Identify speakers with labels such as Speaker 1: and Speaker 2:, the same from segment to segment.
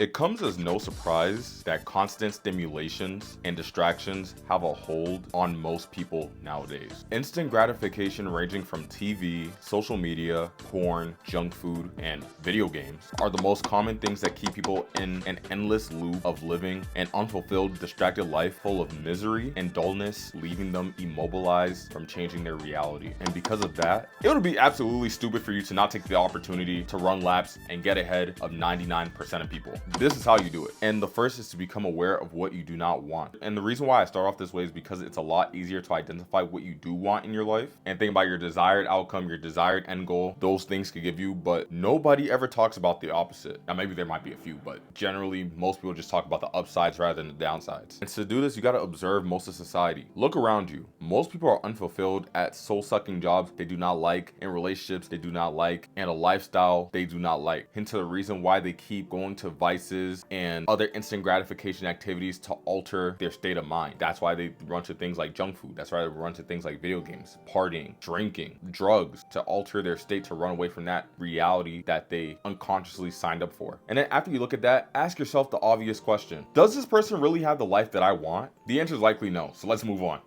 Speaker 1: It comes as no surprise that constant stimulations and distractions have a hold on most people nowadays. Instant gratification ranging from TV, social media, porn, junk food, and video games are the most common things that keep people in an endless loop of living an unfulfilled, distracted life full of misery and dullness, leaving them immobilized from changing their reality. And because of that, it would be absolutely stupid for you to not take the opportunity to run laps and get ahead of 99% of people. This is how you do it. And the first is to become aware of what you do not want. And the reason why I start off this way is because it's a lot easier to identify what you do want in your life and think about your desired outcome, your desired end goal. Those things could give you, but nobody ever talks about the opposite. Now, maybe there might be a few, but generally most people just talk about the upsides rather than the downsides. And to do this, you got to observe most of society. Look around you. Most people are unfulfilled at soul-sucking jobs they do not like, in relationships they do not like, and a lifestyle they do not like. Hence the reason why they keep going to vices and other instant gratification activities to alter their state of mind. That's why they run to things like junk food. That's why they run to things like video games, partying, drinking, drugs, to alter their state, to run away from that reality that they unconsciously signed up for. And then after you look at that, ask yourself the obvious question: does this person really have the life that I want? The answer is likely no, so let's move on.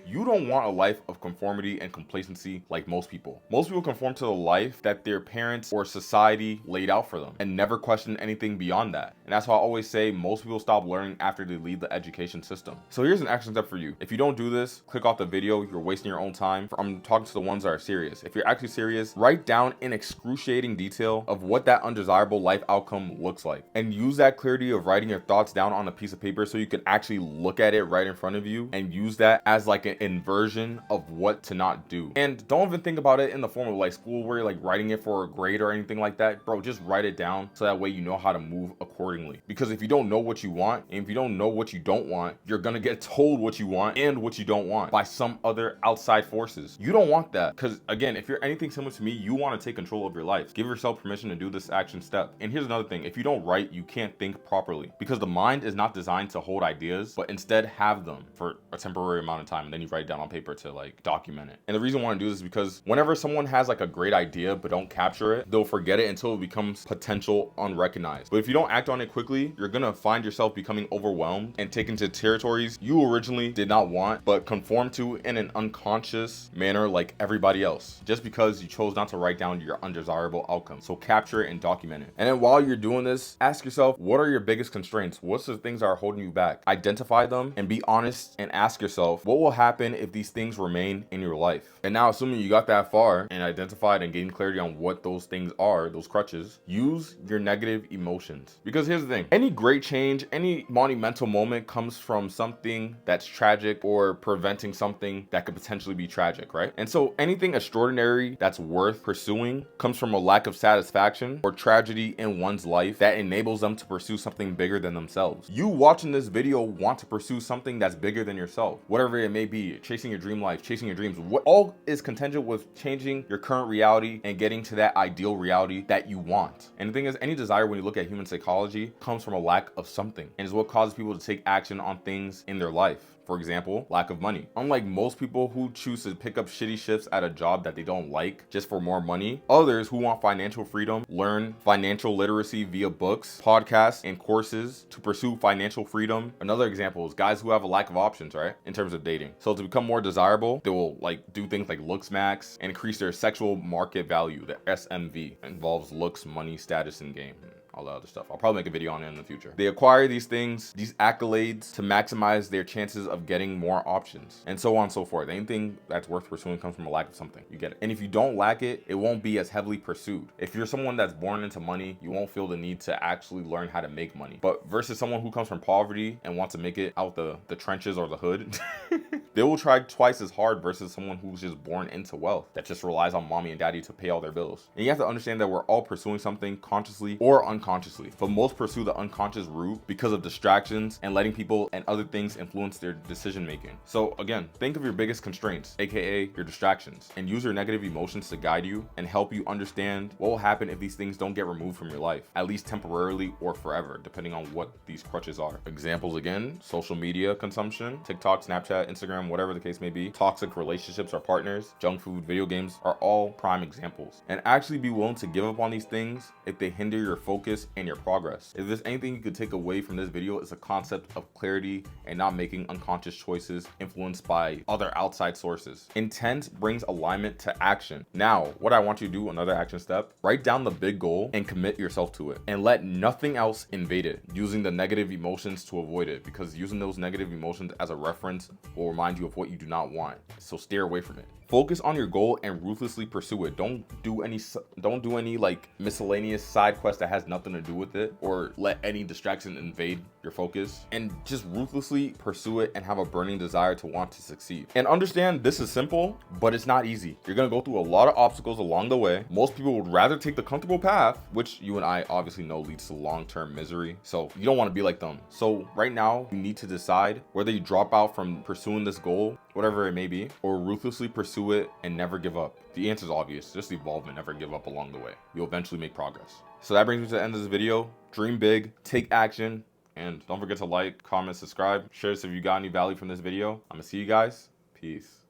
Speaker 1: You don't want a life of conformity and complacency like most people. Most people conform to the life that their parents or society laid out for them and never question anything beyond that. And that's why I always say most people stop learning after they leave the education system. So here's an action step for you. If you don't do this, click off the video. You're wasting your own time. I'm talking to the ones that are serious. If you're actually serious, write down in excruciating detail of what that undesirable life outcome looks like, and use that clarity of writing your thoughts down on a piece of paper so you can actually look at it right in front of you and use that as like an inversion of what to not do. And don't even think about it in the form of like school where you're like writing it for a grade or anything like that. Bro, just write it down so that way you know how to move accordingly. Because if you don't know what you want, and if you don't know what you don't want, you're gonna get told what you want and what you don't want by some other outside forces. You don't want that, because again, if you're anything similar to me, you want to take control of your life. Give yourself permission to do this action step. And here's another thing: if you don't write, you can't think properly, because the mind is not designed to hold ideas, but instead have them for a temporary amount of time, and then you write it down on paper to like document it. And the reason I want to do this is because whenever someone has like a great idea but don't capture it, they'll forget it until it becomes potential unrecognized. But if you don't act on it quickly, you're gonna find yourself becoming overwhelmed and taken to territories you originally did not want but conform to in an unconscious manner like everybody else, just because you chose not to write down your undesirable outcome. So capture it and document it. And then while you're doing this, ask yourself, what are your biggest constraints? What's the things that are holding you back? Identify them and be honest, and ask yourself, what will happen if these things remain in your life? And now, assuming you got that far and identified and gained clarity on what those things are, those crutches, use your negative emotions. Because here's the thing: any great change, any monumental moment comes from something that's tragic or preventing something that could potentially be tragic, right? And so anything extraordinary that's worth pursuing comes from a lack of satisfaction or tragedy in one's life that enables them to pursue something bigger than themselves. You watching this video want to pursue something that's bigger than yourself, whatever it may be: chasing your dream life, chasing your dreams. What all is contingent with changing your current reality and getting to that ideal reality that you want. And the thing is, any desire, when you look at human psychology, comes from a lack of something, and is what causes people to take action on things in their life. For example, lack of money. Unlike most people who choose to pick up shitty shifts at a job that they don't like just for more money, others who want financial freedom learn financial literacy via books, podcasts, and courses to pursue financial freedom. Another example is guys who have a lack of options, right, in terms of dating. So to become more desirable, they will like do things like looks max and increase their sexual market value. The SMV involves looks, money, status, and game. All that other stuff. I'll probably make a video on it in the future. They acquire these things, these accolades, to maximize their chances of getting more options, and so on and so forth. Anything that's worth pursuing comes from a lack of something. You get it. And if you don't lack it, it won't be as heavily pursued. If you're someone that's born into money, you won't feel the need to actually learn how to make money. But versus someone who comes from poverty and wants to make it out the trenches or the hood, they will try twice as hard versus someone who's just born into wealth that just relies on mommy and daddy to pay all their bills. And you have to understand that we're all pursuing something consciously or unconsciously, but most pursue the unconscious route because of distractions and letting people and other things influence their decision making. So again, think of your biggest constraints, aka your distractions, and use your negative emotions to guide you and help you understand what will happen if these things don't get removed from your life, at least temporarily or forever, depending on what these crutches are. Examples again: social media consumption, TikTok, Snapchat, Instagram, Instagram, whatever the case may be, toxic relationships or partners, junk food, video games are all prime examples. And actually be willing to give up on these things if they hinder your focus and your progress. If there's anything you could take away from this video, it's a concept of clarity and not making unconscious choices influenced by other outside sources. Intent brings alignment to action. Now, what I want you to do, another action step, write down the big goal and commit yourself to it, and let nothing else invade it, using the negative emotions to avoid it, because using those negative emotions as a reference will remind you of what you do not want. So steer away from it. Focus on your goal and ruthlessly pursue it. Don't do any like miscellaneous side quest that has nothing to do with it, or let any distraction invade your focus, and just ruthlessly pursue it and have a burning desire to want to succeed. And understand this is simple, but it's not easy. You're gonna go through a lot of obstacles along the way. Most people would rather take the comfortable path, which you and I obviously know leads to long-term misery. So you don't want to be like them. So right now you need to decide whether you drop out from pursuing this goal, whatever it may be, or ruthlessly pursue it and never give up. The answer is obvious. Just evolve and never give up along the way. You'll eventually make progress. So that brings me to the end of this video. Dream big, take action, and don't forget to like, comment, subscribe, share this if you got any value from this video. I'm gonna see you guys. Peace.